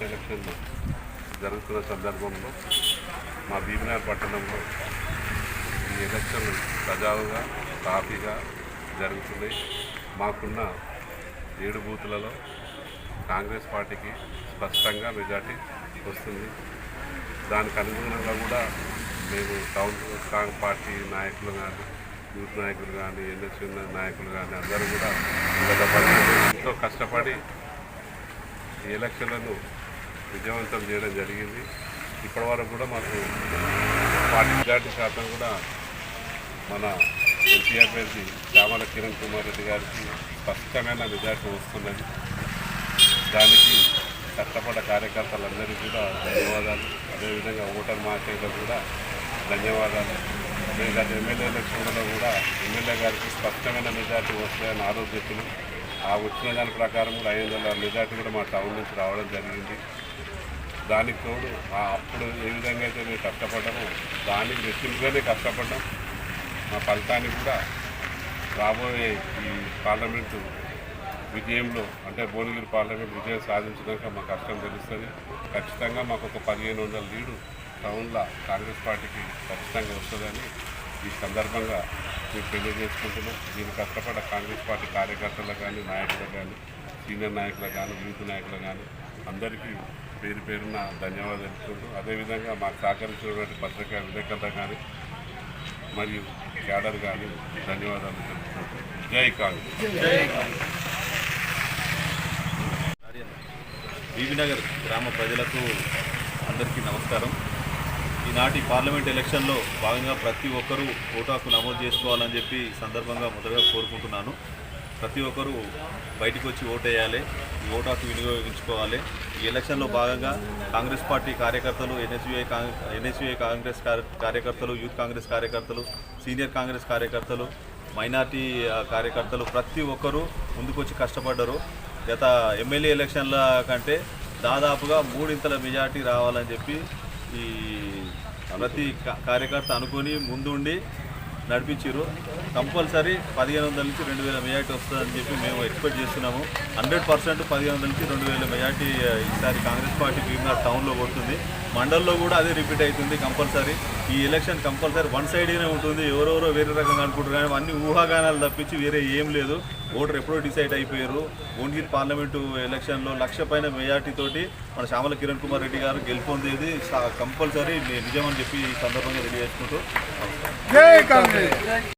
ఎలక్షన్లు జరుగుతున్న సందర్భంలో మా భీమనగర్ పట్టణంలో ఈ ఎలక్షన్లు సజావుగా సాఫీగా జరుగుతున్నాయి. మాకున్న 7 బూతులలో కాంగ్రెస్ పార్టీకి స్పష్టంగా మెజార్టీ వస్తుంది. దానికి అనుగుణంగా కూడా మేము టౌన్ పార్టీ నాయకులు కానీ, యూత్ నాయకులు కానీ, ఎన్ఎస్యూ నాయకులు కానీ అందరూ కూడా ఎంతో కష్టపడి ఈ ఎలక్షన్లను విజయవంతం చేయడం జరిగింది. ఇప్పటివరకు కూడా మాకు పార్టీ మెజార్టీ శాతం కూడా మన ఎంపీ అభ్యర్థి చామల కిరణ్ కుమార్ రెడ్డి గారికి స్పష్టమైన మెజార్టీ వస్తున్నది. దానికి కష్టపడ్డ కార్యకర్తలందరికీ కూడా ధన్యవాదాలు. అదేవిధంగా ఓటర్ మహాశయులకు కూడా ధన్యవాదాలు. మేము గత ఎమ్మెల్యే ఎలక్షన్లలో కూడా ఎమ్మెల్యే గారికి స్పష్టమైన మెజార్టీ వస్తాయని ఆలోచించిన ఆ వచ్చిన దాని ప్రకారం కూడా 500 మెజార్టీ కూడా మా టౌన్ నుంచి రావడం జరిగింది. దానికి తోడు అప్పుడు ఏ విధంగా అయితే మేము కష్టపడ్డామో దానికి రెట్టింపుగానే కష్టపడ్డాం. మా ఫలితాన్ని కూడా రాబోయే ఈ పార్లమెంటు విజయంలో అంటే భువనగిరి పార్లమెంట్ విజయం సాధించడానికి మా కష్టం తెలుస్తుంది. ఖచ్చితంగా మాకు ఒక 1500 లీడు టౌన్లో కాంగ్రెస్ పార్టీకి ఖచ్చితంగా వస్తుందని ఈ సందర్భంగా మేము తెలియజేసుకుంటున్నాం. దీన్ని కష్టపడ్డ కాంగ్రెస్ పార్టీ కార్యకర్తలకు కానీ, నాయకులకు కానీ, సీనియర్ నాయకులకు కానీ, యూత్ నాయకులకు కానీ అందరికీ పేరు పేరున ధన్యవాదాలు తెలుపుకుంటూ అదేవిధంగా మాకు సహకరించినటువంటి పత్రికా విలేకరులు కానీ మరియు క్యాడర్ కానీ ధన్యవాదాలు తెలుపుకుంటూ జై కాంగ్రెస్. భీమనగర్ గ్రామ ప్రజలకు అందరికీ నమస్కారం. ఈనాటి పార్లమెంట్ ఎలక్షన్లో భాగంగా ప్రతి ఒక్కరూ ఓటు హక్కు నమోదు చేసుకోవాలని చెప్పి సందర్భంగా మొదటగా కోరుకుంటున్నాను. ప్రతి ఒక్కరూ బయటికి వచ్చి ఓటు వేయాలి, ఈ ఓటు హక్కు వినియోగించుకోవాలి. ఈ ఎలక్షన్లో భాగంగా కాంగ్రెస్ పార్టీ కార్యకర్తలు, ఎన్ఎస్యుఐ కాంగ్రెస్ కార్యకర్తలు, యూత్ కాంగ్రెస్ కార్యకర్తలు, సీనియర్ కాంగ్రెస్ కార్యకర్తలు, మైనార్టీ కార్యకర్తలు ప్రతి ఒక్కరూ ముందుకొచ్చి కష్టపడ్డారు. గత ఎమ్మెల్యే ఎలక్షన్ల కంటే దాదాపుగా 3 మెజార్టీ రావాలని చెప్పి ఈ ప్రతి కార్యకర్త అనుకొని ముందుండి నడిపించారు. కంపల్సరీ 1500 నుంచి 2000 మెజార్టీ వస్తుందని చెప్పి మేము ఎక్స్పెక్ట్ చేస్తున్నాము. 100% 1500 నుంచి 2000 మెజార్టీ ఈసారి కాంగ్రెస్ పార్టీ భీమనగర్ టౌన్లో కొడుతుంది. మండల్లో కూడా అదే రిపీట్ అవుతుంది. కంపల్సరీ ఈ ఎలక్షన్ కంపల్సరీ వన్ సైడ్గానే ఉంటుంది. ఎవరెవరో వేరే రకంగా అనుకుంటారు కానీ అన్ని ఊహాగానాలు తప్పించి వేరే ఏం లేదు. ఓటర్ ఎప్పుడో డిసైడ్ అయిపోయారు. భువనగిరి పార్లమెంటు ఎలక్షన్లో 1,00,000 పైన మెజార్టీతోటి మన చామల కిరణ్ కుమార్ రెడ్డి గారు గెలుపొందేది కంపల్సరీ నిజమని చెప్పి ఈ సందర్భంగా తెలియజేసుకుంటూ